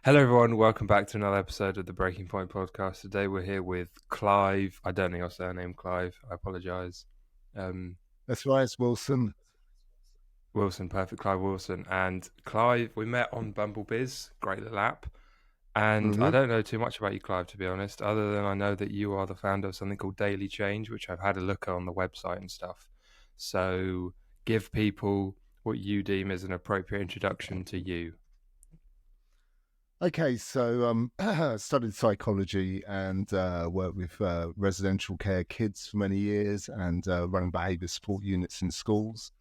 Hello, everyone. Welcome back to another episode of the Breaking Point podcast. Today we're here with Clive. I don't know your surname, Clive. I apologise. That's right, it's Wilson. Wilson, perfect. Clive Wilson. And Clive, we met on Bumblebees, great little app. And I hmm don't know too much about you, Clive, to be honest, other than I know that you are the founder of something called Daily Change, which I've had a look at on the website and stuff. So give people what you deem as an appropriate introduction to you. Okay, so I studied psychology and worked with residential care kids for many years and running behaviour support units in schools.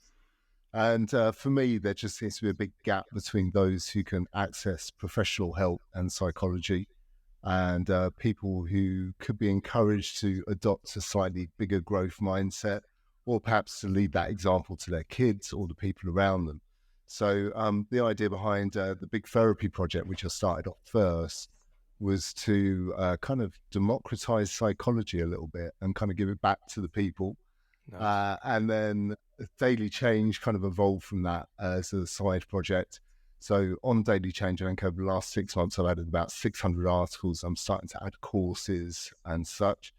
And for me, there just seems to be a big gap between those who can access professional help and psychology and people who could be encouraged to adopt a slightly bigger growth mindset or perhaps to lead that example to their kids or the people around them. So the idea behind the Big Therapy Project, which I started off first, was to kind of democratize psychology a little bit and kind of give it back to the people. Nice. And then Daily Change kind of evolved from that as a side project. So on Daily Change, I think over the last 6 months, I've added about 600 articles. I'm starting to add courses and such.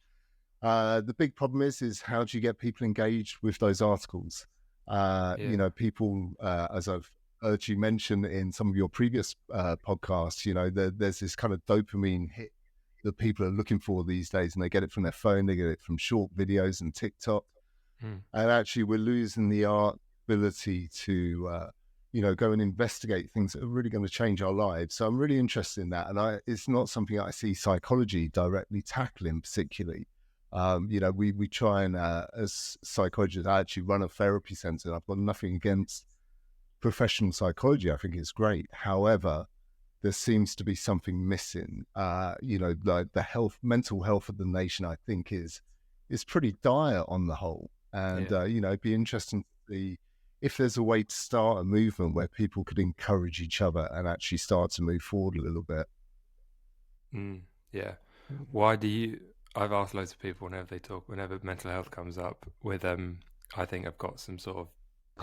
The big problem is how do you get people engaged with those articles? Yeah. People, as I've heard you mention in some of your previous podcasts, there's this kind of dopamine hit that people are looking for these days, and they get it from their phone, they get it from short videos and TikTok. Mm. And actually, we're losing the ability to, go and investigate things that are really going to change our lives. So I'm really interested in that. And it's not something I see psychology directly tackling particularly. We try and, as psychologists, I actually run a therapy center. I've got nothing against professional psychology. I think it's great. However, there seems to be something missing. Like the mental health of the nation, I think is pretty dire on the whole. And, Yeah. it'd be interesting to see if there's a way to start a movement where people could encourage each other and actually start to move forward a little bit. Mm. Yeah. Why do you? I've asked loads of people whenever mental health comes up with I think I've got some sort of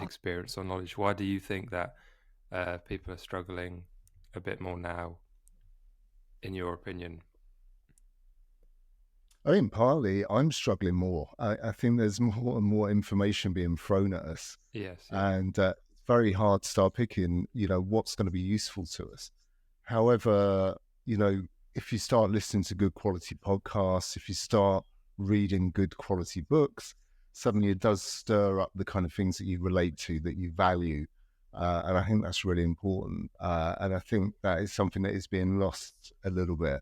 experience or knowledge. Why do you think that people are struggling a bit more now, in your opinion? I think partly I'm struggling more. I think there's more and more information being thrown at us, Yes, yeah, and it's very hard to start picking, what's going to be useful to us. However, if you start listening to good quality podcasts, if you start reading good quality books, suddenly it does stir up the kind of things that you relate to, that you value. And I think that's really important. And I think that is something that is being lost a little bit.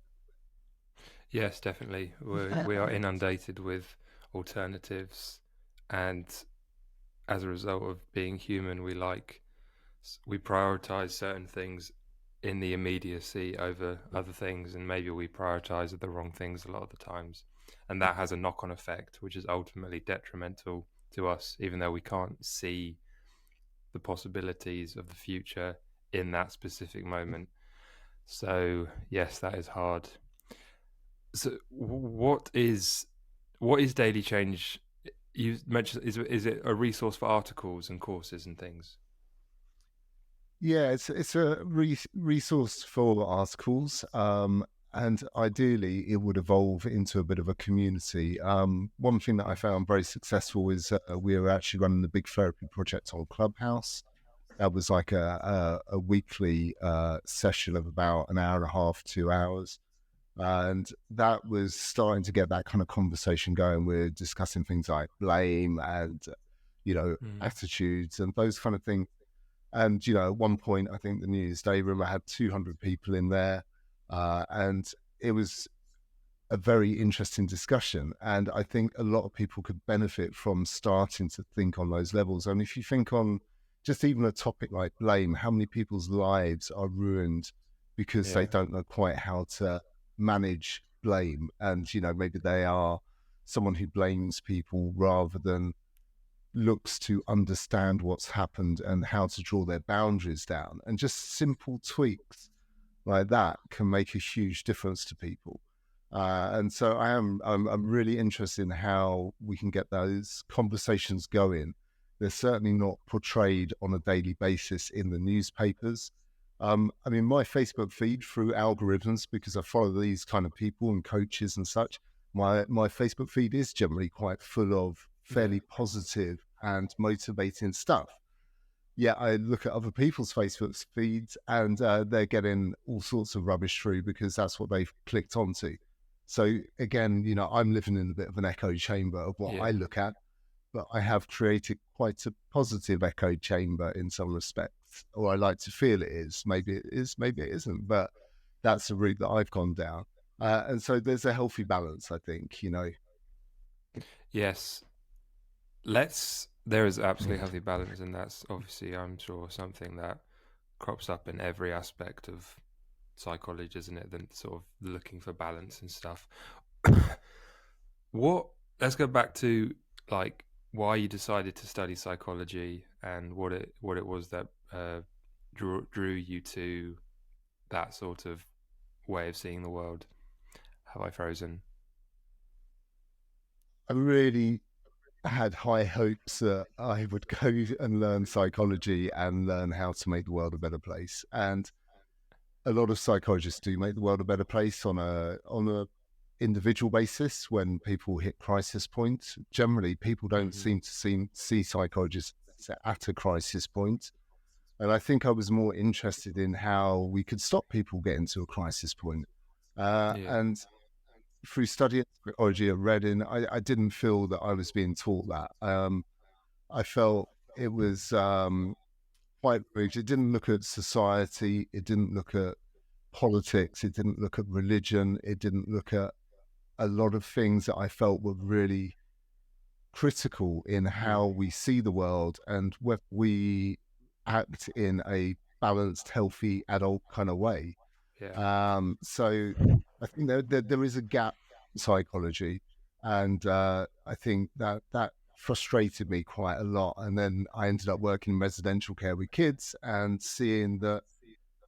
yes, definitely. We are inundated with alternatives, and as a result of being human, we prioritize certain things in the immediacy over other things, and maybe we prioritize the wrong things a lot of the times, and that has a knock-on effect which is ultimately detrimental to us, even though we can't see the possibilities of the future in that specific moment. So yes, that is hard. So what is Daily Change? You mentioned, is it a resource for articles and courses and things? Yeah, it's a resource for articles, and ideally it would evolve into a bit of a community. One thing that I found very successful is we were actually running the Big Therapy Project on Clubhouse. That was like a weekly session of about an hour and a half, 2 hours. And that was starting to get that kind of conversation going. We're discussing things like blame and, Mm. attitudes and those kind of things. And, at one point, I think the New Year's Day room, I had 200 people in there. And it was a very interesting discussion. And I think a lot of people could benefit from starting to think on those levels. And if you think on just even a topic like blame, how many people's lives are ruined because they Yeah. don't know quite how to manage blame? And, maybe they are someone who blames people rather than looks to understand what's happened and how to draw their boundaries down. And just simple tweaks like that can make a huge difference to people. And so I'm really interested in how we can get those conversations going. They're certainly not portrayed on a daily basis in the newspapers. I mean, my Facebook feed through algorithms, because I follow these kind of people and coaches and such, my Facebook feed is generally quite full of Yeah, fairly positive and motivating stuff. Yeah, I look at other people's Facebook feeds and they're getting all sorts of rubbish through because that's what they've clicked onto. So again, I'm living in a bit of an echo chamber of what I yeah, look at, but I have created quite a positive echo chamber in some respects, or I like to feel it is. Maybe it is, maybe it isn't, but that's the route that I've gone down. And so there's a healthy balance, I think. yes. There is absolutely healthy balance, and that's obviously, I'm sure, something that crops up in every aspect of psychology, isn't it? Then sort of looking for balance and stuff. what? Let's go back to like why you decided to study psychology and what it was that drew you to that sort of way of seeing the world. Have I frozen? I really had high hopes that I would go and learn psychology and learn how to make the world a better place. And a lot of psychologists do make the world a better place on a individual basis when people hit crisis points. Generally, people don't Hmm. seem to see psychologists at a crisis point. And I think I was more interested in how we could stop people getting to a crisis point. Yeah, And through studying psychology at Reading, I didn't feel that I was being taught that. I felt it was quite rigid. It didn't look at society. It didn't look at politics. It didn't look at religion. It didn't look at a lot of things that I felt were really critical in how mm, we see the world and whether we act in a balanced, healthy, adult kind of way. yeah, So I think there is a gap in psychology, and I think that frustrated me quite a lot. And then I ended up working in residential care with kids and seeing that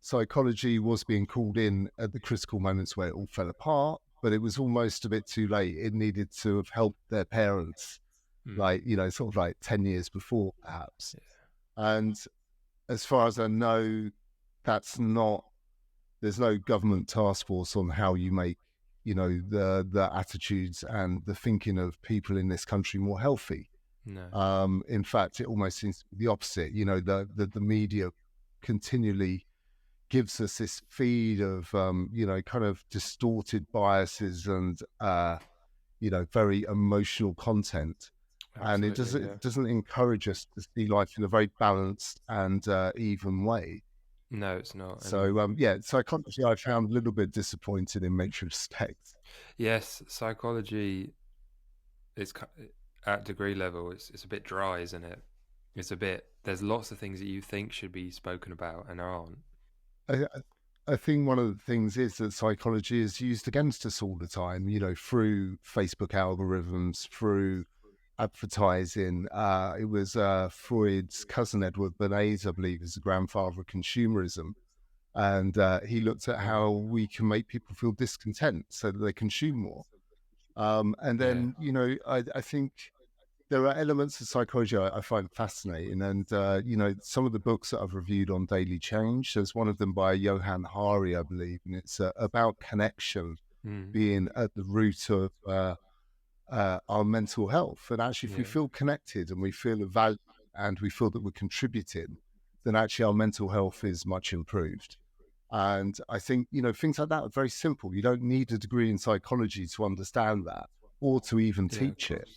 psychology was being called in at the critical moments where it all fell apart, but it was almost a bit too late. It needed to have helped their parents, mm, like, sort of like 10 years before, perhaps. yeah, And as far as I know, that's not, there's no government task force on how you make, the attitudes and the thinking of people in this country more healthy. no, In fact, it almost seems to be the opposite. The media continually gives us this feed of kind of distorted biases and very emotional content, and it absolutely, doesn't yeah. it doesn't encourage us to see life in a very balanced and even way. No, it's not. And So yeah, psychology I found a little bit disappointed in many respects. yes, psychology is at degree level. It's a bit dry, isn't it? It's a bit. There's lots of things that you think should be spoken about and aren't. I think one of the things is that psychology is used against us all the time, through Facebook algorithms, through advertising. It was Freud's cousin, Edward Bernays, I believe, is the grandfather of consumerism. And he looked at Mm. how we can make people feel discontent so that they consume more. And Yeah, then, I think there are elements of psychology I find fascinating. And, some of the books that I've reviewed on Daily Change, there's one of them by Johann Hari, I believe, and it's about connection mm. being at the root of our mental health. And actually, if we Yeah, feel connected and we feel a value and we feel that we're contributing, then actually our mental health is much improved. And I think, things like that are very simple. You don't need a degree in psychology to understand that or to even yeah, of teach it.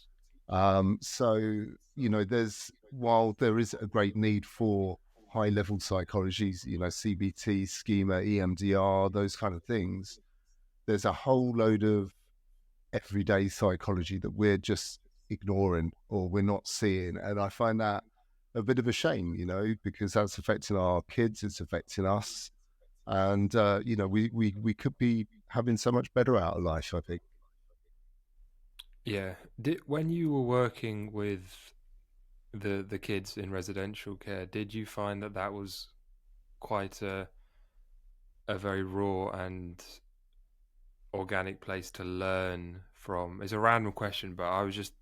course. So, while there is a great need for high level psychologies, CBT, schema, EMDR, those kind of things, there's a whole load of everyday psychology that we're just ignoring or we're not seeing. And I find that a bit of a shame, because that's affecting our kids, it's affecting us. And, we could be having so much better out of life, I think. Yeah. When you were working with the kids in residential care, did you find that that was quite a very raw and organic place to learn from? It's a random question, but I was just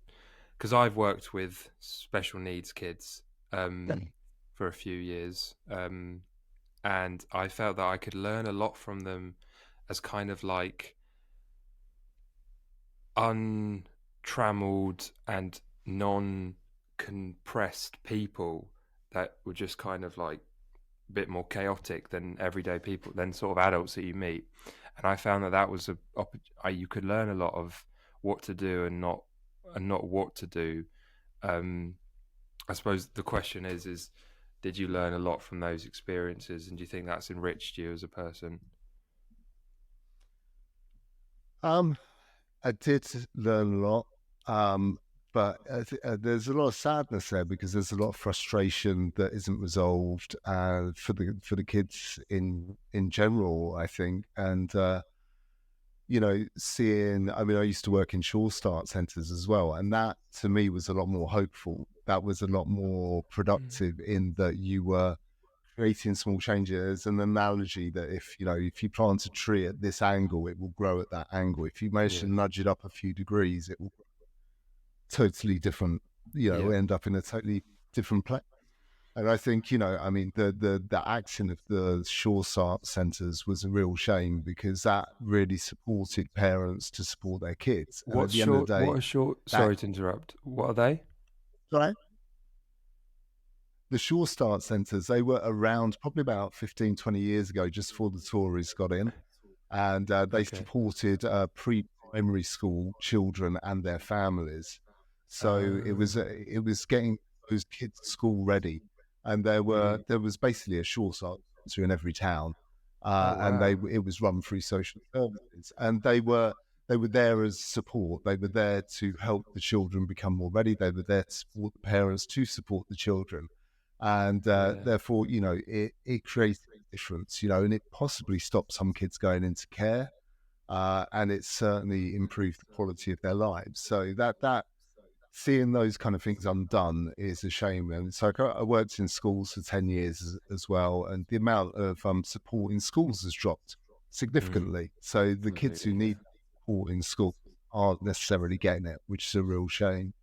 because I've worked with special needs kids Yeah. for a few years, and I felt that I could learn a lot from them as kind of like untrammeled and non-compressed people that were just kind of like a bit more chaotic than everyday people, than sort of adults that you meet. And I found that that was you could learn a lot of what to do and not what to do. Um, I suppose the question is did you learn a lot from those experiences, and do you think that's enriched you as a person? Um, I did learn a lot, um, but there's a lot of sadness there because there's a lot of frustration that isn't resolved for the kids in general, I think. And seeing, I mean, I used to work in Sure Start centres as well, and that to me was a lot more hopeful. That was a lot more Mm. productive in that you were creating small changes. An analogy that if you plant a tree at this angle, it will grow at that angle. If you manage to Yes. nudge it up a few degrees, it will totally different, Yeah. end up in a totally different place. And I think, I mean, the action of the Sure Start centres was a real shame because that really supported parents to support their kids. And at What's the end of short? the What day, are short? that Sorry to interrupt. What are they? right, the Sure Start centres, they were around probably about 15, 20 years ago, just before the Tories got in. And they Okay. supported pre-primary school children and their families. So it was getting those kids school ready, and Mm. there was basically a Sure Start centre in every town, Oh and wow. it was run through social services, and they were there as support. They were there to help the children become more ready. They were there to support the parents to support the children, and Yeah. therefore, it creates a difference, and it possibly stopped some kids going into care, and it certainly improved the quality of their lives. So that seeing those kind of things undone is a shame. And so I worked in schools for 10 years as well, and the amount of support in schools has dropped Mm. significantly. So the kids who Completely. Yeah. need support in school aren't necessarily getting it, which is a real shame.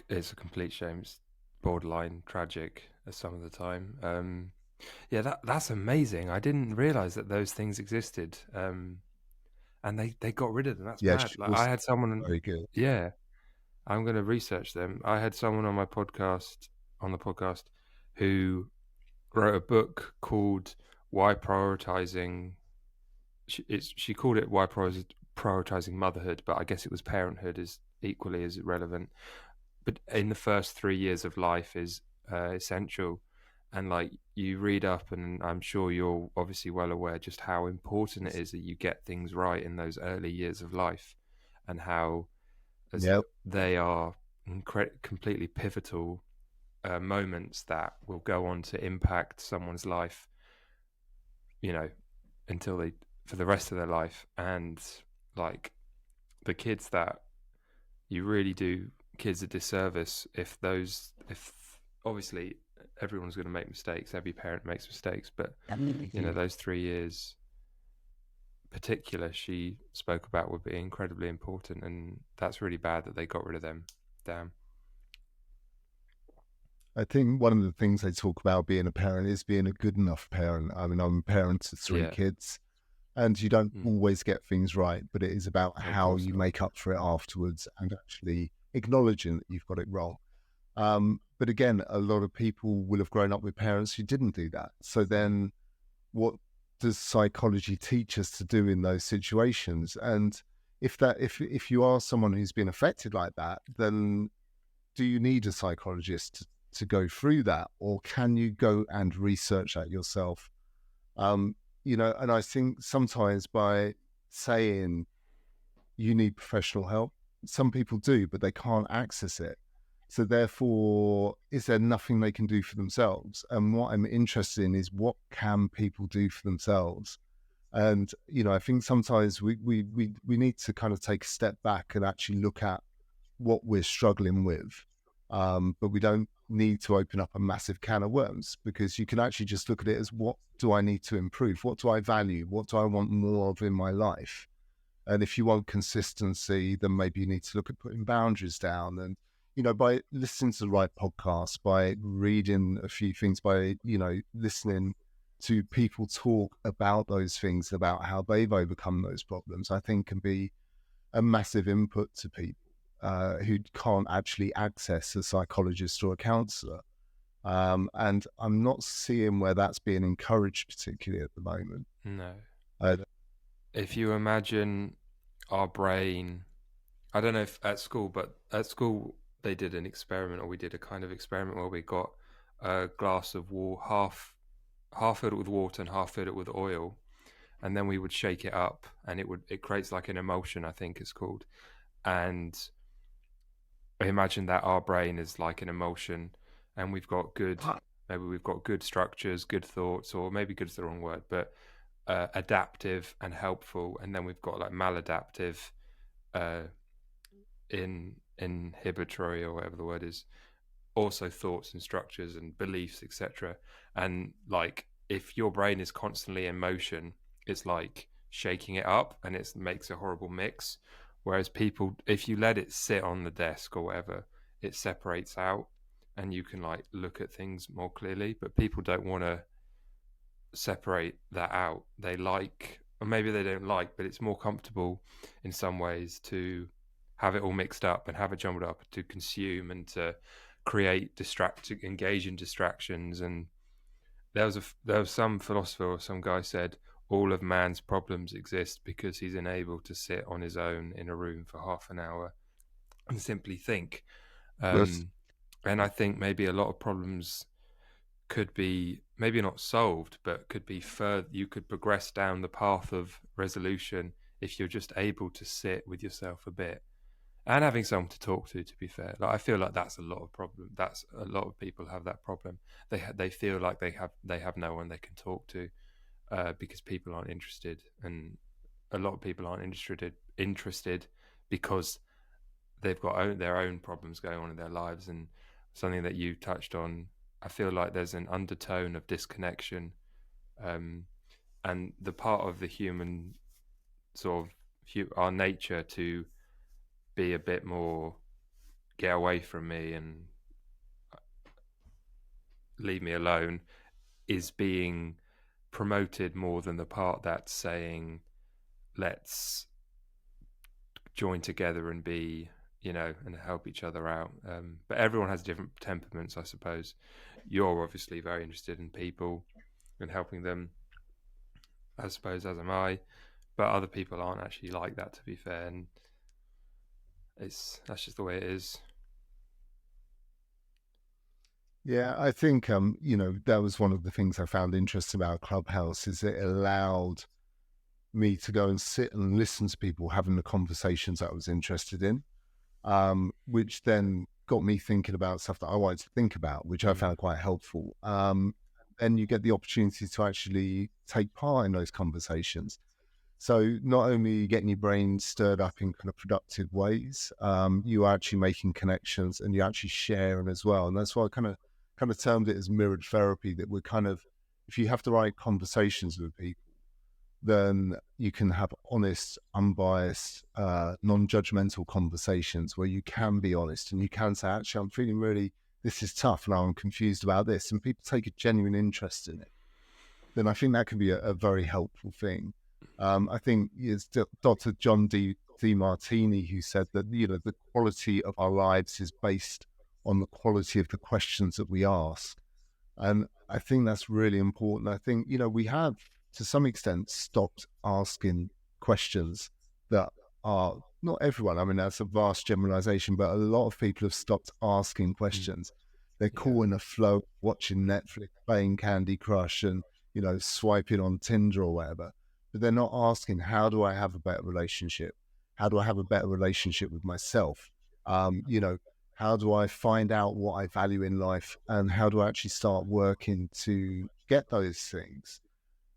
It's a complete shame. It's borderline tragic at some of the time. Yeah, that's amazing. I didn't realize that those things existed. And they got rid of them. That's Yeah, mad. Like sure, I had someone. very good. Yeah, I'm going to research them. I had someone on my podcast, on the podcast, who wrote a book called "Why Prioritizing." She called it "Why Prioritizing Motherhood," but I guess it was parenthood is equally as relevant. But in the first 3 years of life is essential, and like you read up, and I'm sure you're obviously well aware just how important it is that you get things right in those early years of life, and how as Yeah, they are completely pivotal moments that will go on to impact someone's life, you know, until they for the rest of their life. And like the kids that you really do kids a disservice if obviously everyone's going to make mistakes, every parent makes mistakes, but those 3 years particular she spoke about would be incredibly important, and that's really bad that they got rid of them. Damn. I think one of the things they talk about being a parent is being a good enough parent. I mean, I'm a parent to three Yeah. kids, and you don't Mm. always get things right, but it is about Of how course you not. make up for it afterwards and actually acknowledging that you've got it wrong. But again, a lot of people will have grown up with parents who didn't do that. So then, what does psychology teach us to do in those situations? And if you are someone who's been affected like that, then do you need a psychologist to go through that, or can you go and research that yourself? Um, and I think sometimes by saying you need professional help, some people do, but they can't access it. So therefore, is there nothing they can do for themselves? And what I'm interested in is what can people do for themselves? And I think sometimes we need to kind of take a step back and actually look at what we're struggling with. But we don't need to open up a massive can of worms, because you can actually just look at it as, what do I need to improve? What do I value? What do I want more of in my life? And if you want consistency, then maybe you need to look at putting boundaries down. And, by listening to the right podcast, by reading a few things, by, listening to people talk about those things, about how they've overcome those problems, I think can be a massive input to people who can't actually access a psychologist or a counsellor. And I'm not seeing where that's being encouraged, particularly at the moment. No. Uh, If you imagine our brain, I don't know if at school, but at school they did an experiment, or we did a kind of experiment where we got a glass of water, half filled it with water and half filled it with oil, and then we would shake it up, and it creates like an emulsion, I think it's called. And imagine that our brain is like an emulsion, and maybe we've got good structures, good thoughts, or maybe good is the wrong word, but adaptive and helpful, and then we've got like maladaptive, uh, inhibitory, or whatever the word is, also thoughts and structures and beliefs, etc. And like if your brain is constantly in motion, it's like shaking it up, and it makes a horrible mix. Whereas people, if you let it sit on the desk or whatever, it separates out, and you can like look at things more clearly. But people don't want to separate that out. They like, or maybe they don't like, but it's more comfortable in some ways to have it all mixed up and have it jumbled up, to consume and to create to engage in distractions. And there was some philosopher or some guy said all of man's problems exist because he's unable to sit on his own in a room for half an hour and simply think. yes. And I think maybe a lot of problems could be maybe not solved, but could be further. You could progress down the path of resolution if you're just able to sit with yourself a bit and having someone to talk to. To be fair, like I feel like that's a lot of problem. That's a lot of people have that problem. They feel like they have no one they can talk to because people aren't interested, and a lot of people aren't interested because they've got their own problems going on in their lives. And something that you touched on, I feel like there's an undertone of disconnection, um, and the part of the human sort of our nature to be a bit more get away from me and leave me alone is being promoted more than the part that's saying let's join together and be, and help each other out. But everyone has different temperaments, I suppose. You're obviously very interested in people and helping them, I suppose, as am I. But other people aren't actually like that, to be fair, and that's just the way it is. Yeah, I think that was one of the things I found interesting about Clubhouse is it allowed me to go and sit and listen to people having the conversations that I was interested in, which then got me thinking about stuff that I wanted to think about, which I found quite helpful. Then you get the opportunity to actually take part in those conversations. So not only are you getting your brain stirred up in kind of productive ways, you are actually making connections and you're actually sharing as well. And that's why I kind of termed it as mirrored therapy, that we're kind of, if you have the right conversations with people, then you can have honest, unbiased, non-judgmental conversations where you can be honest and you can say, actually, I'm feeling really, this is tough and I'm confused about this. And people take a genuine interest in it. Then I think that can be a very helpful thing. I think it's Dr. John D. Martini who said that, the quality of our lives is based on the quality of the questions that we ask. And I think that's really important. I think, we have, to some extent, stopped asking questions that are not everyone. I mean, that's a vast generalization, but a lot of people have stopped asking questions. They're caught in a flow, watching Netflix, playing Candy Crush, and, swiping on Tinder or whatever. But they're not asking, how do I have a better relationship? How do I have a better relationship with myself? How do I find out what I value in life, and how do I actually start working to get those things?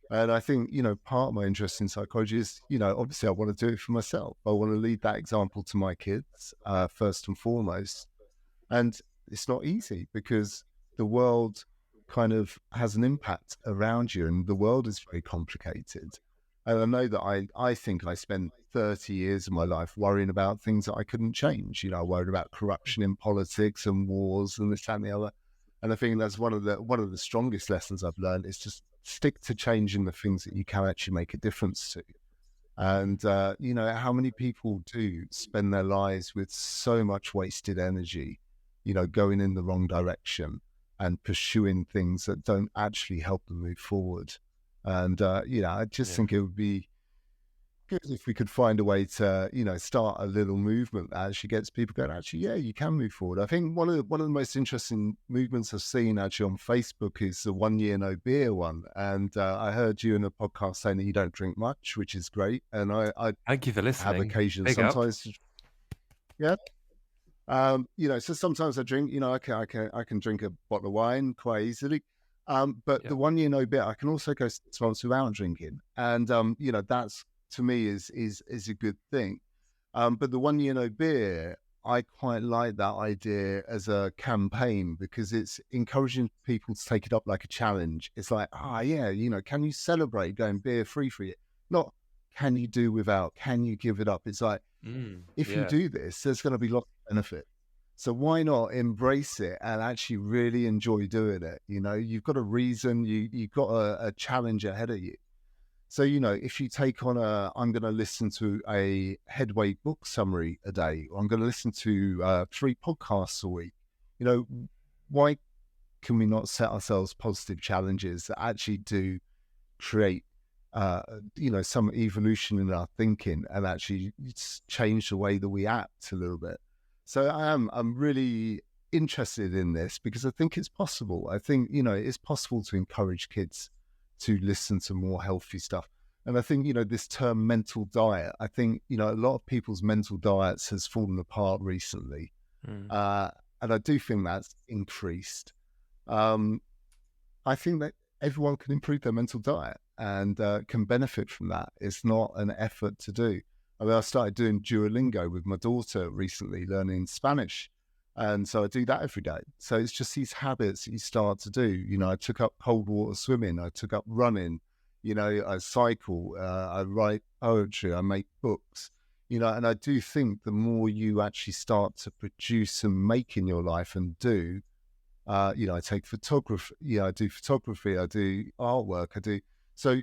And I think, part of my interest in psychology is, obviously I want to do it for myself. I want to lead that example to my kids, first and foremost. And it's not easy because the world kind of has an impact around you and the world is very complicated. And I know that I think I spent 30 years of my life worrying about things that I couldn't change. I worried about corruption in politics and wars and this, that, and the other. And I think that's one of the strongest lessons I've learned is just stick to changing the things that you can actually make a difference to. And, how many people do spend their lives with so much wasted energy, going in the wrong direction and pursuing things that don't actually help them move forward. And, I just Yeah. think it would be good if we could find a way to, start a little movement that actually gets people going, actually, yeah, you can move forward. I think one of the most interesting movements I've seen actually on Facebook is the 1 year no beer one. And I heard you in a podcast saying that you don't drink much, which is great. And I Thank you for have listening. occasions Big up. sometimes, yeah. So sometimes I drink, I can drink a bottle of wine quite easily. But Yeah. the 1 year no beer, I can also go 6 months without drinking. And, that's to me is a good thing. But the 1 year no beer, I quite like that idea as a campaign because it's encouraging people to take it up like a challenge. It's like, yeah, can you celebrate going beer free for you? Not can you do without, can you give it up? It's like, if you Yeah. do this, there's going to be lots of benefit. So why not embrace it and actually really enjoy doing it? You've got a reason, you've got a challenge ahead of you. So, if you take on I'm going to listen to a Headway book summary a day, or I'm going to listen to 3 podcasts a week, why can we not set ourselves positive challenges that actually do create, some evolution in our thinking and actually change the way that we act a little bit? So I'm really interested in this because I think it's possible. I think, it's possible to encourage kids to listen to more healthy stuff. And I think, this term mental diet, I think, a lot of people's mental diets has fallen apart recently. Mm. And I do think that's increased. I think that everyone can improve their mental diet and can benefit from that. It's not an effort to do. I mean, I started doing Duolingo with my daughter recently, learning Spanish. And so I do that every day. So it's just these habits that you start to do. I took up cold water swimming. I took up running. I cycle. I write poetry. I make books. And I do think the more you actually start to produce and make in your life and do, I take photography. I do photography. I do artwork. I do. So,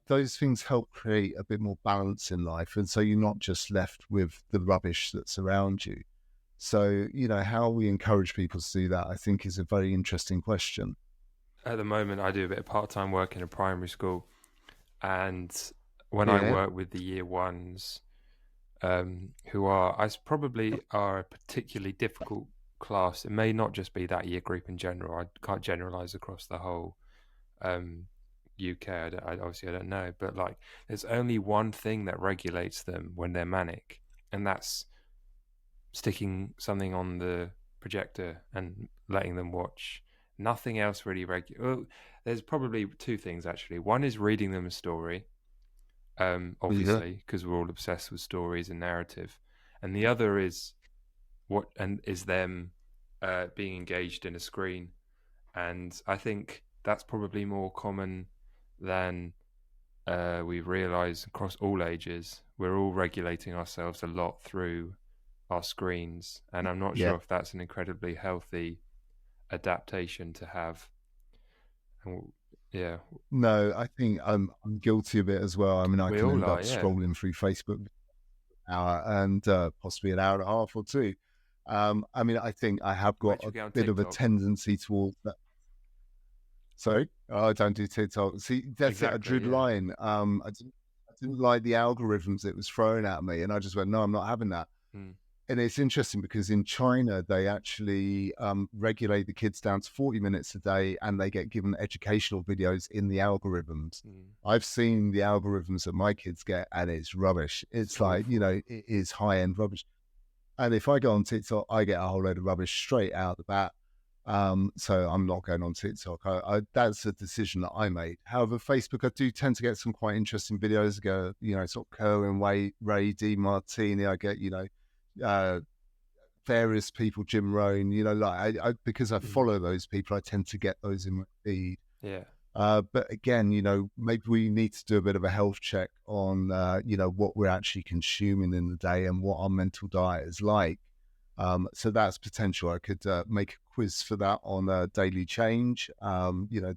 those things help create a bit more balance in life. And so you're not just left with the rubbish that's around you. So, how we encourage people to do that, I think, is a very interesting question. At the moment, I do a bit of part-time work in a primary school, and when I Yeah. work with the year ones, who probably are a particularly difficult class. It may not just be that year group in general. I can't generalize across the whole UK. Obviously I don't know, but like, there's only one thing that regulates them when they're manic, and that's sticking something on the projector and letting them watch. Nothing else really well, there's probably 2 things actually. One is reading them a story, Yeah. obviously, because we're all obsessed with stories and narrative, and the other is them being engaged in a screen. And I think that's probably more common than we realize across all ages. We're all regulating ourselves a lot through our screens, and I'm not Yeah. sure if that's an incredibly healthy adaptation to have. And yeah, No, I think I'm guilty of it as well. I mean, I we can all end are. up Yeah, scrolling through Facebook an hour and possibly an hour and a half or 2. I mean, I think I have got where'd you a get on bit of a TikTok? tendency towards that. Sorry, I don't do TikTok. See, that's it. I drew Exactly. the Yeah. line. I didn't like the algorithms it was throwing at me, and I just went, no, I'm not having that. Mm, And it's interesting because in China, they actually regulate the kids down to 40 minutes a day and they get given educational videos in the algorithms. mm. I've seen the algorithms that my kids get and it's rubbish. It's It's like, awful. it is high end rubbish. And if I go on TikTok, I get a whole load of rubbish straight out the bat. So I'm not going on TikTok. That's a decision that I made. However, Facebook, I do tend to get some quite interesting videos. Go, sort of Kerwin, Ray D. Martini. I get, uh, various people, Jim Rohn, like because I Mm. follow those people, I tend to get those in my feed. Yeah. But again, maybe we need to do a bit of a health check on, what we're actually consuming in the day and what our mental diet is like. So that's potential. I could make a quiz for that on Daily Change.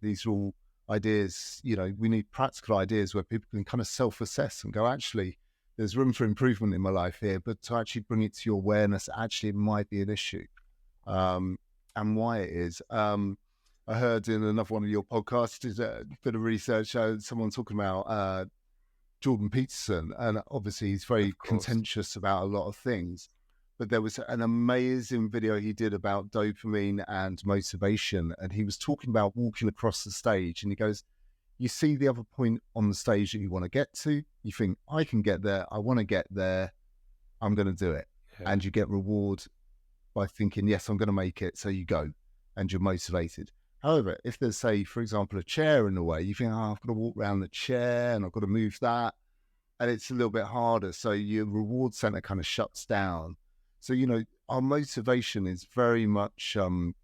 These are all ideas. We need practical ideas where people can kind of self-assess and go, actually, there's room for improvement in my life here, but to actually bring it to your awareness, actually, it might be an issue, and why it is. I heard in another one of your podcasts, did a bit of research, someone talking about Jordan Peterson, and obviously he's very Of course. contentious about a lot of things. But there was an amazing video he did about dopamine and motivation, and he was talking about walking across the stage, and he goes, you see the other point on the stage that you want to get to, you think, I can get there, I want to get there, I'm going to do it. Yeah. And you get reward by thinking, yes, I'm going to make it. So you go and you're motivated. However, if there's, say, for example, a chair in the way, you think, I've got to walk around the chair and I've got to move that. And it's a little bit harder. So your reward center kind of shuts down. So, our motivation is very much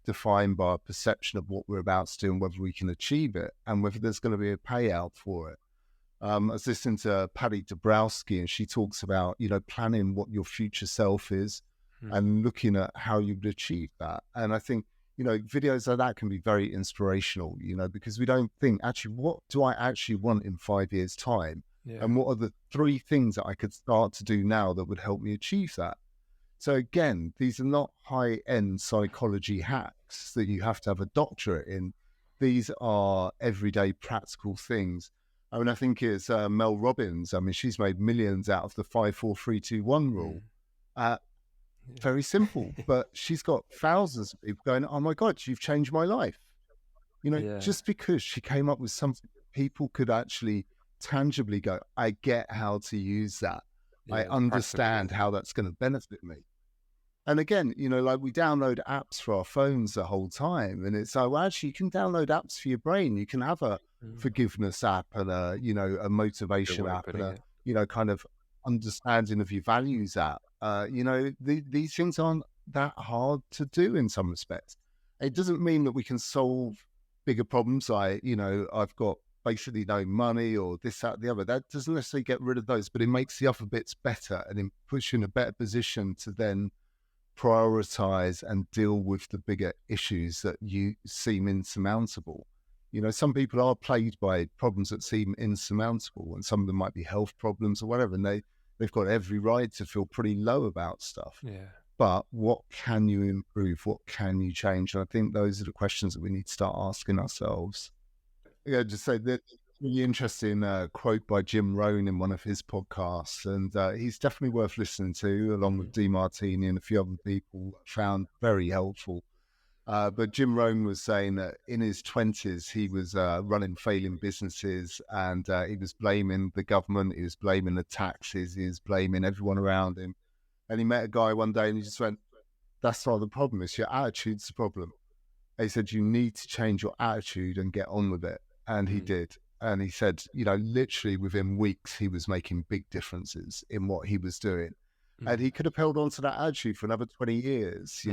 defined by our perception of what we're about to do and whether we can achieve it and whether there's going to be a payout for it. I was listening to Patty Dabrowski, and she talks about, planning what your future self is and looking at how you would achieve that. And I think, videos like that can be very inspirational, because we don't think, actually, what do I actually want in 5 years' time? Yeah. And what are the 3 things that I could start to do now that would help me achieve that? So again, these are not high-end psychology hacks that you have to have a doctorate in. These are everyday practical things. I mean, I think it's Mel Robbins. I mean, she's made millions out of the 5-4-3-2-1 rule. Very simple, but she's got thousands of people going, oh my God, you've changed my life. Just because she came up with something people could actually tangibly go, I get how to use that. I understand how that's going to benefit me. And again, like we download apps for our phones the whole time. And it's like, well, actually, you can download apps for your brain. You can have a forgiveness app and a motivation app and a, kind of understanding of your values app. These things aren't that hard to do in some respects. It doesn't mean that we can solve bigger problems. I've got basically no money or this, that, the other. That doesn't necessarily get rid of those, but it makes the other bits better and it puts you in a better position to then prioritize and deal with the bigger issues that you seem insurmountable. Some people are plagued by problems that seem insurmountable, and some of them might be health problems or whatever, and they've got every right to feel pretty low about stuff. Yeah. But what can you improve? What can you change? And I think those are the questions that we need to start asking ourselves. Yeah, just say that really interesting quote by Jim Rohn in one of his podcasts, and he's definitely worth listening to, along with DeMartini and a few other people found very helpful. But Jim Rohn was saying that in his 20s, he was running failing businesses, and he was blaming the government, he was blaming the taxes, he was blaming everyone around him. And he met a guy one day and he just went, that's not the problem, it's your attitude's the problem. And he said, you need to change your attitude and get on with it. And he did. And he said, literally within weeks, he was making big differences in what he was doing. And he could have held on to that attitude for another 20 years,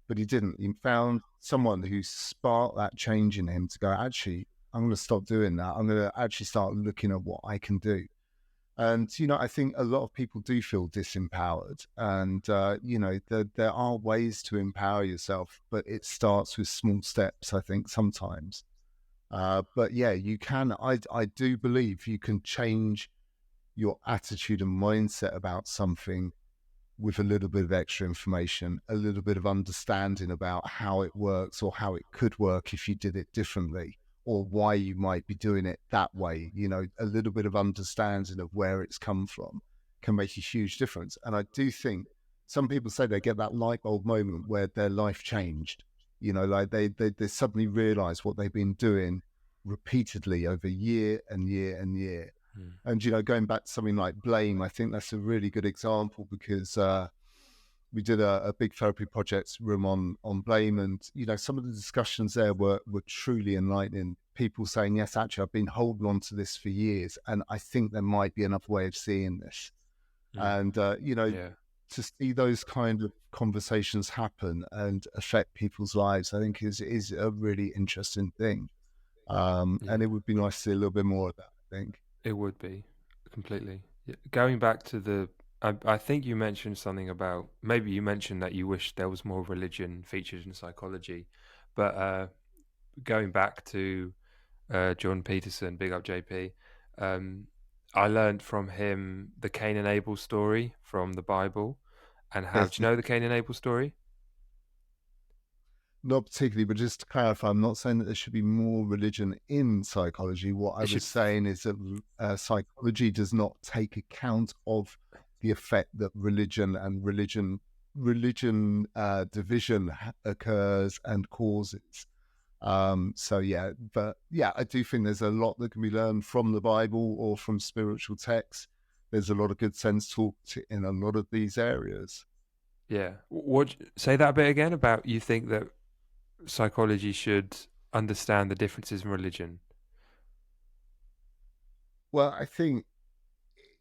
but he didn't. He found someone who sparked that change in him to go, actually, I'm going to stop doing that. I'm going to actually start looking at what I can do. And, I think a lot of people do feel disempowered. And, there are ways to empower yourself, but it starts with small steps, I think, sometimes. But yeah, you can. I do believe you can change your attitude and mindset about something with a little bit of extra information, a little bit of understanding about how it works or how it could work if you did it differently, or why you might be doing it that way. A little bit of understanding of where it's come from can make a huge difference. And I do think some people say they get that light bulb moment where their life changed. Like they suddenly realize what they've been doing repeatedly over year and year and year. And, going back to something like blame, I think that's a really good example because we did a big therapy project room on blame. And, some of the discussions there were truly enlightening. People saying, yes, actually, I've been holding on to this for years. And I think there might be another way of seeing this. And, to see those kind of conversations happen and affect people's lives, I think is a really interesting thing. And it would be nice to see a little bit more of that, I think. It would be, completely. Going back to I think you mentioned something about, maybe you mentioned that you wish there was more religion featured in psychology, but going back to John Peterson, big up JP. Um, I learned from him the Cain and Abel story from the Bible, and how. Do you know the Cain and Abel story? Not particularly, but just to clarify, I'm not saying that there should be more religion in psychology. What I It was should. saying is that psychology does not take account of the effect that religion division occurs and causes. So yeah, but yeah, I do think there's a lot that can be learned from the Bible or from spiritual texts. There's a lot of good sense taught in a lot of these areas. Yeah. What? Say that bit again about you think that psychology should understand the differences in religion. Well, I think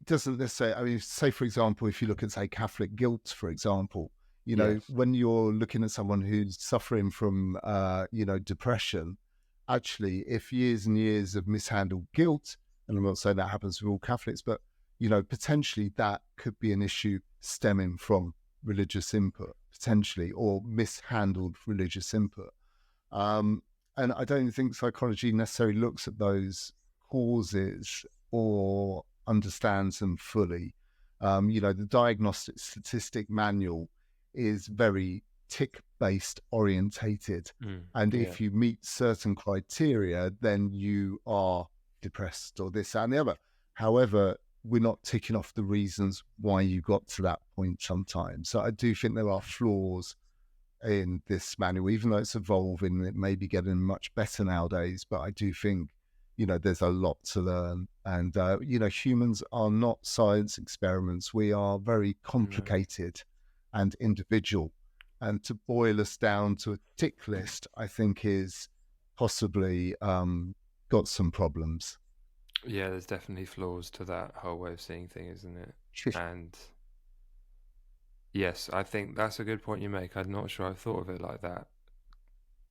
doesn't necessarily, I mean, say, for example, if you look at, say, Catholic guilt, for example, Yes. when you're looking at someone who's suffering from, depression, actually, if years and years of mishandled guilt, and I'm not saying that happens with all Catholics, but, potentially that could be an issue stemming from religious input, potentially, or mishandled religious input. Um, and I don't think psychology necessarily looks at those causes or understands them fully. The diagnostic statistic manual is very tick based orientated. And Yeah. if you meet certain criteria, then you are depressed or this, that, and the other. However, we're not ticking off the reasons why you got to that point sometimes. So I do think there are flaws in this manual, even though it's evolving, it may be getting much better nowadays. But I do think, there's a lot to learn. And, humans are not science experiments. We are very No. complicated and individual. And to boil us down to a tick list, I think is possibly got some problems. Yeah, there's definitely flaws to that whole way of seeing things, isn't it? And yes, I think that's a good point you make. I'm not sure I've thought of it like that.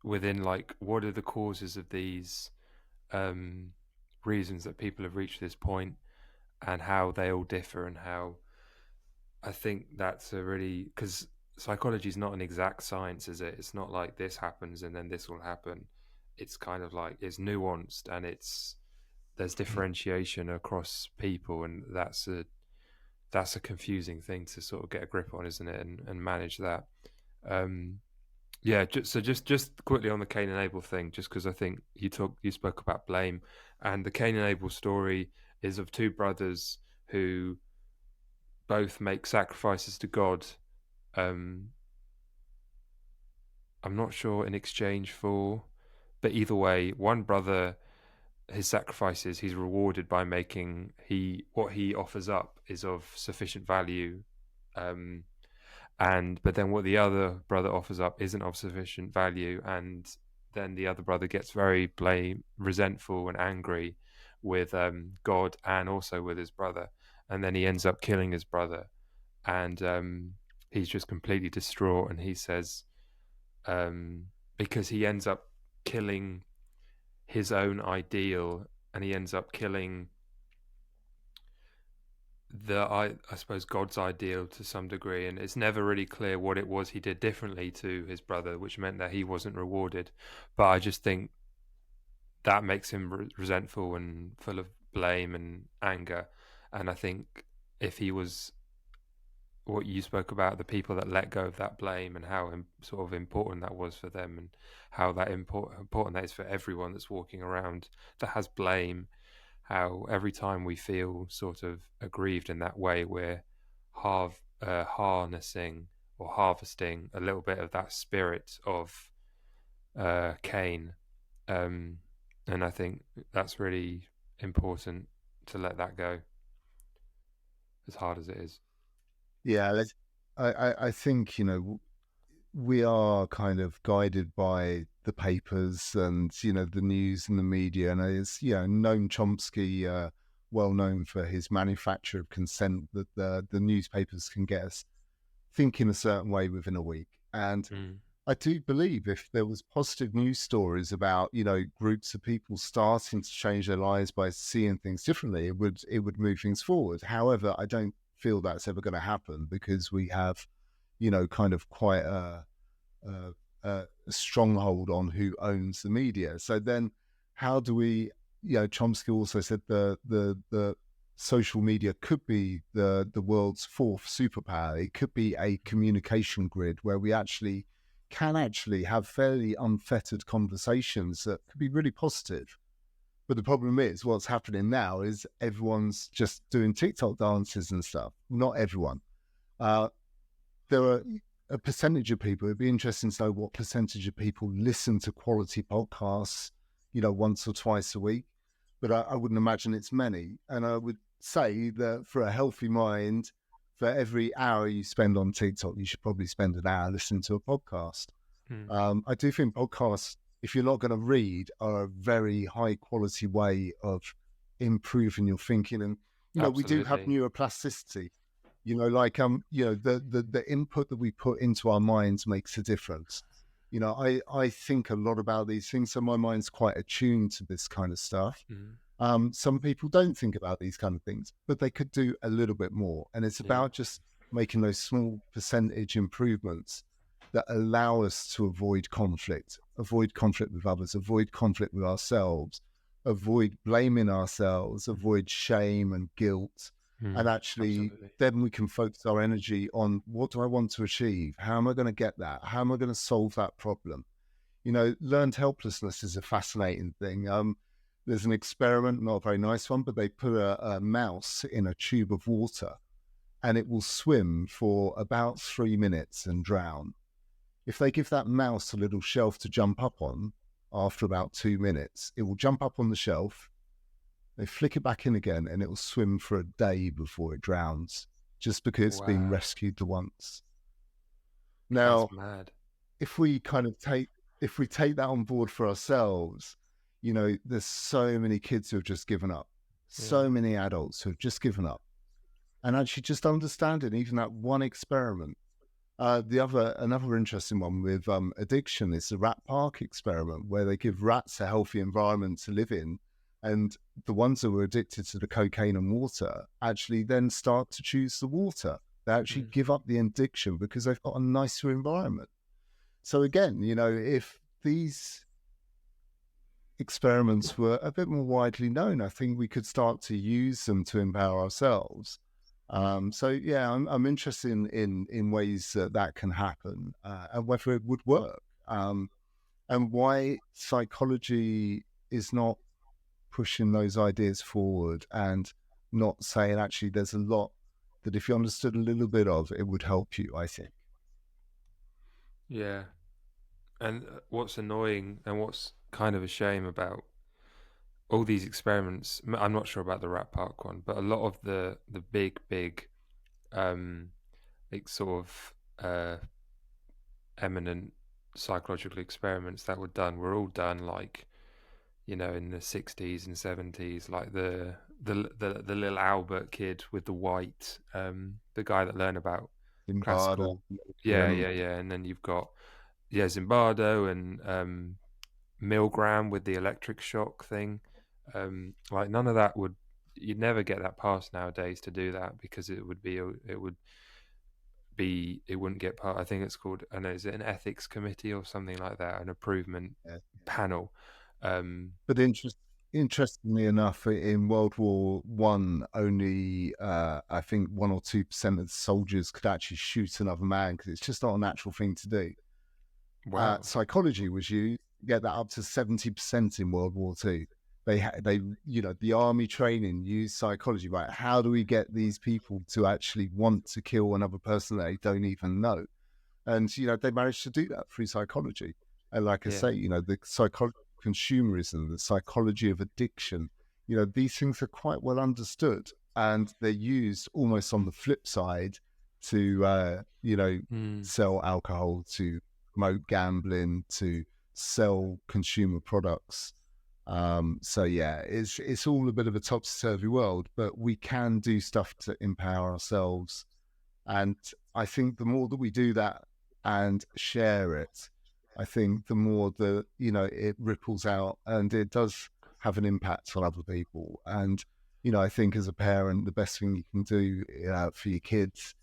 Within like, what are the causes of these um, reasons that people have reached this point, and how they all differ, and how I think that's a really because psychology is not an exact science, is it? It's not like this happens and then this will happen. It's kind of like it's nuanced and there's differentiation across people, and that's a confusing thing to sort of get a grip on, isn't it? And manage that. Um, yeah. Just quickly on the Cain and Abel thing, just because I think you spoke about blame, and the Cain and Abel story is of two brothers who both make sacrifices to God. Um, I'm not sure in exchange for, but either way, one brother his sacrifices he's rewarded by making he what he offers up is of sufficient value, um, and but then what the other brother offers up isn't of sufficient value, and then the other brother gets very resentful and angry with God and also with his brother, and then he ends up killing his brother, and he's just completely distraught, and he says um, because he ends up killing his own ideal, and he ends up killing I suppose God's ideal to some degree, and it's never really clear what it was he did differently to his brother, which meant that he wasn't rewarded. But I just think that makes him resentful and full of blame and anger. And I think if he was what you spoke about, the people that let go of that blame and how sort of important that was for them, and how that important that is for everyone that's walking around that has blame, how every time we feel sort of aggrieved in that way, we're harnessing or harvesting a little bit of that spirit of Cain. Um, and I think that's really important to let that go, as hard as it is. Yeah, I think, we are kind of guided by the papers and the news and the media, and it's Noam Chomsky, well known for his manufacture of consent, that the newspapers can get us thinking a certain way within a week. And Mm. I do believe if there was positive news stories about groups of people starting to change their lives by seeing things differently, it would move things forward. However, I don't feel that's ever going to happen because we have kind of quite a stronghold on who owns the media. So then how do we, Chomsky also said the social media could be the world's fourth superpower. It could be a communication grid where we actually can actually have fairly unfettered conversations that could be really positive. But the problem is what's happening now is everyone's just doing TikTok dances and stuff. Not everyone. Uh, there are a percentage of people. It'd be interesting to know what percentage of people listen to quality podcasts, once or twice a week. But I wouldn't imagine it's many. And I would say that for a healthy mind, for every hour you spend on TikTok, you should probably spend an hour listening to a podcast. Mm. I do think podcasts, if you're not going to read, are a very high quality way of improving your thinking. And, we do have Absolutely. neuroplasticity. The input that we put into our minds makes a difference. I think a lot about these things, so my mind's quite attuned to this kind of stuff. Mm. Some people don't think about these kind of things, but they could do a little bit more. And it's Yeah. about just making those small percentage improvements that allow us to avoid conflict with others, avoid conflict with ourselves, avoid blaming ourselves, avoid shame and guilt. And Mm. actually, Absolutely. then we can focus our energy on what do I want to achieve? How am I going to get that? How am I going to solve that problem? Learned helplessness is a fascinating thing. There's an experiment, not a very nice one, but they put a mouse in a tube of water and it will swim for about 3 minutes and drown. If they give that mouse a little shelf to jump up on after about 2 minutes, it will jump up on the shelf. They flick it back in again and it will swim for a day before it drowns, just because it's been Wow. rescued once. That's Now, mad. if we take that on board for ourselves, there's so many kids who have just given up, Yeah. so many adults who have just given up, and actually just understanding even that one experiment. Another interesting one with addiction is the rat park experiment, where they give rats a healthy environment to live in, and the ones that were addicted to the cocaine and water actually then start to choose the water. They actually Mm. give up the addiction because they've got a nicer environment. So again, if these experiments were a bit more widely known, I think we could start to use them to empower ourselves. So yeah, I'm interested in ways that can happen, and whether it would work, and why psychology is not pushing those ideas forward and not saying actually there's a lot that if you understood a little bit of, it would help you, I think. Yeah. And what's annoying and what's kind of a shame about all these experiments, I'm not sure about the Rat Park one, but a lot of the big um like sort of eminent psychological experiments that were done were all done like, in the 60s and 70s, like the little Albert kid with the white, the guy that learned about classical. Zimbardo, Yeah, yeah, yeah. And then you've got, yeah, Zimbardo and Milgram with the electric shock thing. Like none of that would, you'd never get that passed nowadays to do that, because it wouldn't get part. I think it's called, I know, is it an ethics committee or something like that, an improvement yeah. panel. Um, But interestingly enough, in World War One, only I think 1 or 2% of the soldiers could actually shoot another man because it's just not a natural thing to do. wow. Psychology was used to get that up to 70% in World War Two. The army training used psychology. Right? How do we get these people to actually want to kill another person that they don't even know? And they managed to do that through psychology. And like I Yeah. say, the psychology of consumerism, the psychology of addiction, these things are quite well understood, and they're used almost on the flip side to Mm. sell alcohol, to promote gambling, to sell consumer products. So yeah, it's all a bit of a topsy-turvy world, but we can do stuff to empower ourselves. And I think the more that we do that and share it, I think the more that, it ripples out and it does have an impact on other people. And, I think as a parent, the best thing you can do for your kids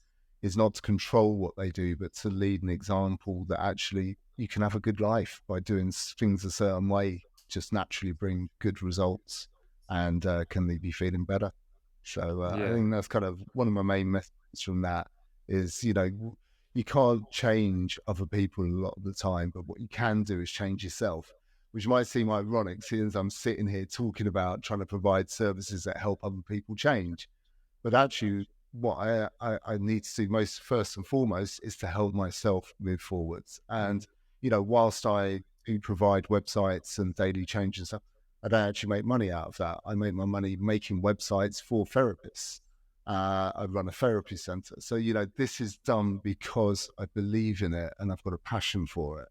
is not to control what they do, but to lead an example that actually you can have a good life by doing things a certain way, just naturally bring good results, and can leave you feeling better. So I Yeah. think that's kind of one of my main messages from that is, you can't change other people a lot of the time, but what you can do is change yourself, which might seem ironic, seeing as I'm sitting here talking about trying to provide services that help other people change. But actually, what I need to do most, first and foremost, is to help myself move forwards. And, whilst I do provide websites and daily change and stuff, I don't actually make money out of that. I make my money making websites for therapists. I run a therapy center. So, this is done because I believe in it and I've got a passion for it.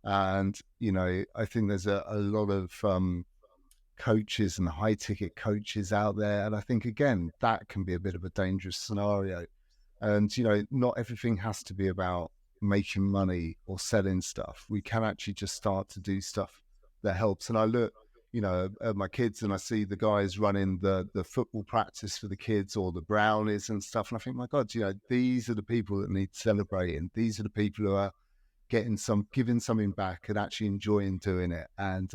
And, I think there's a lot of coaches and high ticket coaches out there. And I think, again, that can be a bit of a dangerous scenario. And, not everything has to be about making money or selling stuff. We can actually just start to do stuff that helps. And I look, at my kids and I see the guys running the football practice for the kids or the brownies and stuff. And I think, my God, these are the people that need celebrating. These are the people who are giving something back and actually enjoying doing it. And,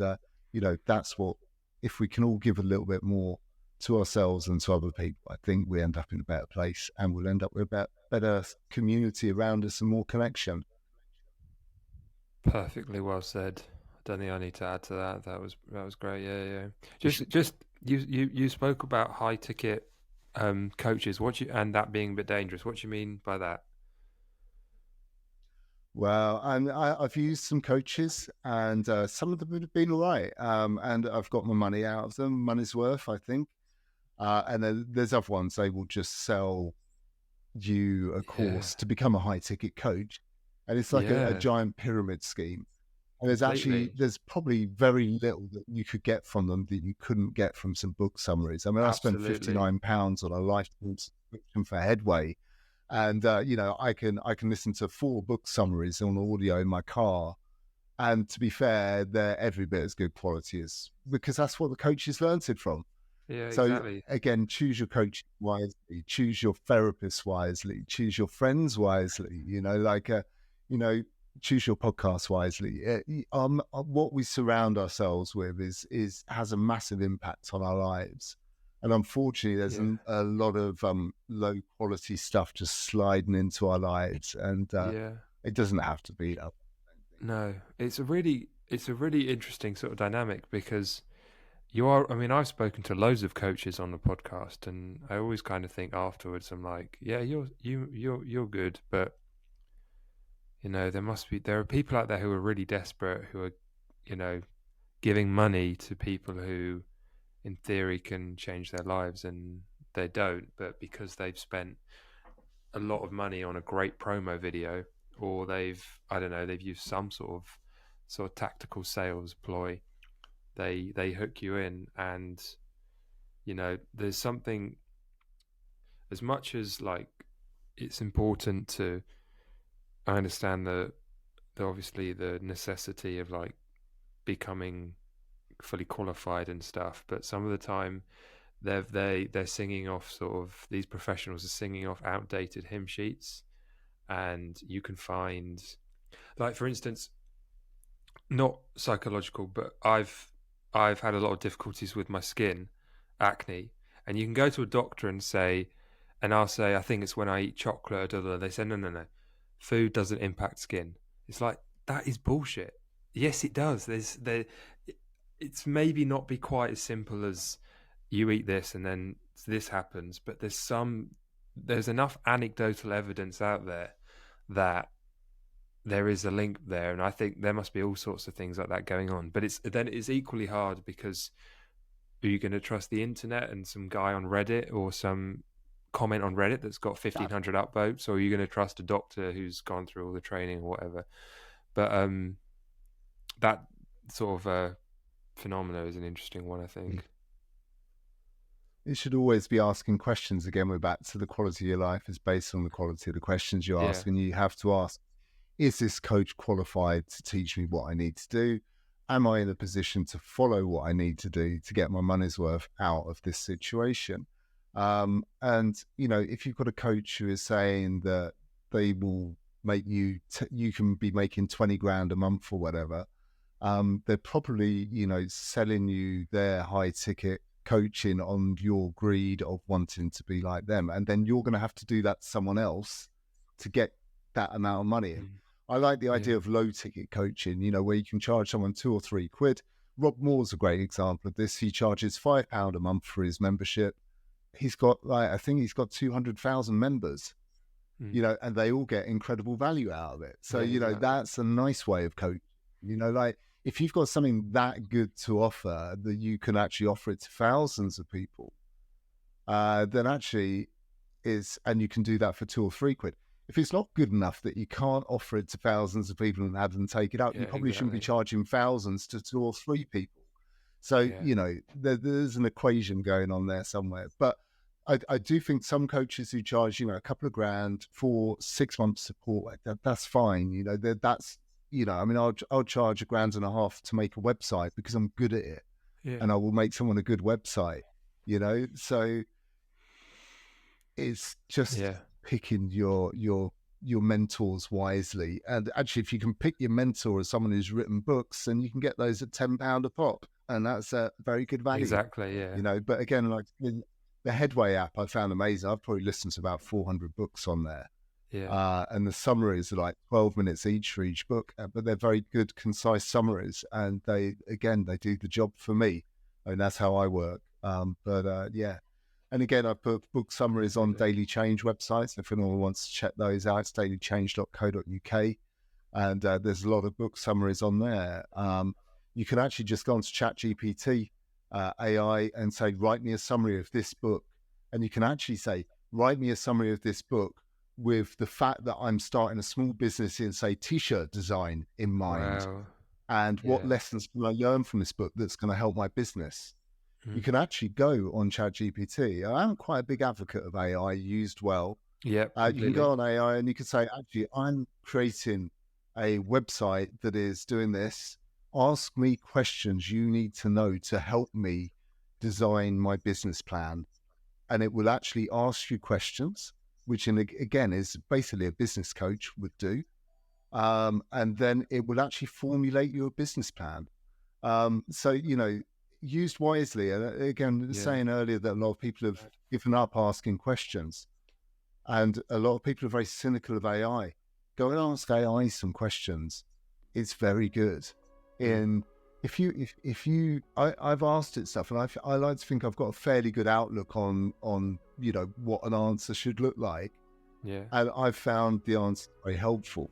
that's what, if we can all give a little bit more to ourselves and to other people, I think we end up in a better place and we'll end up with a better community around us and more connection. Perfectly well said. I don't think I need to add to that. That was great. Yeah, yeah. You should, Just you spoke about high ticket coaches. And that being a bit dangerous. What do you mean by that? well, and I've used some coaches and some of them have been all right. And I've got my money out of them, money's worth, I think. And then there's other ones, they will just sell you a Yeah, course to become a high ticket coach. And it's like a yeah, giant pyramid scheme. And completely. there's probably very little that you could get from them that you couldn't get from some book summaries. I mean, I spent Absolutely. £59 on a lifetime subscription for Headway. And, I can listen to 4 book summaries on audio in my car. And to be fair, they're every bit as good quality as, because that's what the coaches learned it from. Yeah, So exactly. again, choose your coach wisely, choose your therapist wisely, choose your friends wisely. You know, choose your podcast wisely. What we surround ourselves with is has a massive impact on our lives. And unfortunately, there's Yeah, a lot of low quality stuff just sliding into our lives, and yeah. it doesn't have to be that. No, it's a really interesting sort of dynamic because you are. I mean, I've spoken to loads of coaches on the podcast, and I always kind of think afterwards, I'm like, yeah, you're good, but there are people out there who are really desperate, who are, you know, giving money to people who, in theory, can change their lives, and they don't, but because they've spent a lot of money on a great promo video, or I don't know, they've used some sort of tactical sales ploy. They hook you in, and there's something, as much as like it's important to, I understand the obviously the necessity of like becoming fully qualified and stuff, but some of the time they're singing off, sort of, these professionals are singing off outdated hymn sheets, and you can find, like, for instance, not psychological, but I've had a lot of difficulties with my skin, acne, and you can go to a doctor and say, and I'll say, I think it's when I eat chocolate. They say, no, no, no, food doesn't impact skin. It's like, that is bullshit. Yes, it does. It's maybe not be quite as simple as you eat this and then this happens, but there's enough anecdotal evidence out there that there is a link there, and I think there must be all sorts of things like that going on. But it's equally hard, because are you going to trust the internet and some guy on Reddit, or some comment on Reddit that's got 1,500 upvotes, or are you going to trust a doctor who's gone through all the training or whatever? But that sort of phenomena is an interesting one, I think. It should always be asking questions. Again, we're back to the quality of your life is based on the quality of the questions you Yeah, ask. And you have to ask, is this coach qualified to teach me what I need to do? Am I in a position to follow what I need to do to get my money's worth out of this situation? And, if you've got a coach who is saying that they will make you can be making 20 grand a month or whatever, they're probably, selling you their high ticket coaching on your greed of wanting to be like them. And then you're going to have to do that to someone else to get that amount of money in. I like the idea of low ticket coaching, where you can charge someone £2 or £3. Rob Moore's a great example of this. He charges £5 a month for his membership. He's got I think he's got 200,000 members, and they all get incredible value out of it. So, exactly. That's a nice way of coaching. If you've got something that good to offer that you can actually offer it to thousands of people, then actually and you can do that for £2 or £3. If it's not good enough that you can't offer it to thousands of people and have them take it up, you probably shouldn't be charging thousands to 2 or 3 people. So, there's an equation going on there somewhere. But I do think some coaches who charge, a couple of grand for 6 months support, that's fine. That's, I'll charge £1.5 to make a website because I'm good at it, and I will make someone a good website, so it's just picking your mentors wisely. And actually, if you can pick your mentor as someone who's written books, then you can get those at £10 a pop, and that's a very good value. Exactly, yeah. But again, like the Headway app, I found amazing. I've probably listened to about 400 books on there. And the summaries are like 12 minutes each for each book, but they're very good, concise summaries, and they do the job for me. I mean, that's how I work. And again, I put book summaries on Daily Change websites. If anyone wants to check those out, it's dailychange.co.uk. And there's a lot of book summaries on there. You can actually just go onto ChatGPT AI and say, write me a summary of this book. And you can actually say, write me a summary of this book with the fact that I'm starting a small business in, say, t-shirt design in mind. Wow. And what lessons can I learn from this book that's going to help my business? You can actually go on ChatGPT. I'm quite a big advocate of AI used well. Yeah, you can go on AI and you can say, actually, I'm creating a website that is doing this. Ask me questions you need to know to help me design my business plan. And it will actually ask you questions, which again is basically a business coach would do. And then it will actually formulate your business plan. So, used wisely. And again, saying earlier that a lot of people have given up asking questions, and a lot of people are very cynical of AI. Go and ask AI some questions. It's very good. I've asked it stuff, and I like to think I've got a fairly good outlook on what an answer should look like. Yeah. And I've found the answer very helpful.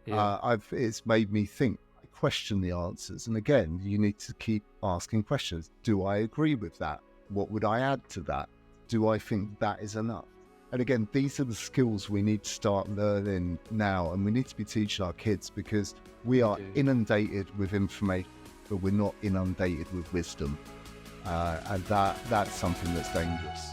It's made me think. Question the answers, and again, you need to keep asking questions. Do I agree with that? What would I add to that? Do I think that is enough? And again, these are the skills we need to start learning now, and we need to be teaching our kids, because we are inundated with information, but we're not inundated with wisdom, and that's something that's dangerous.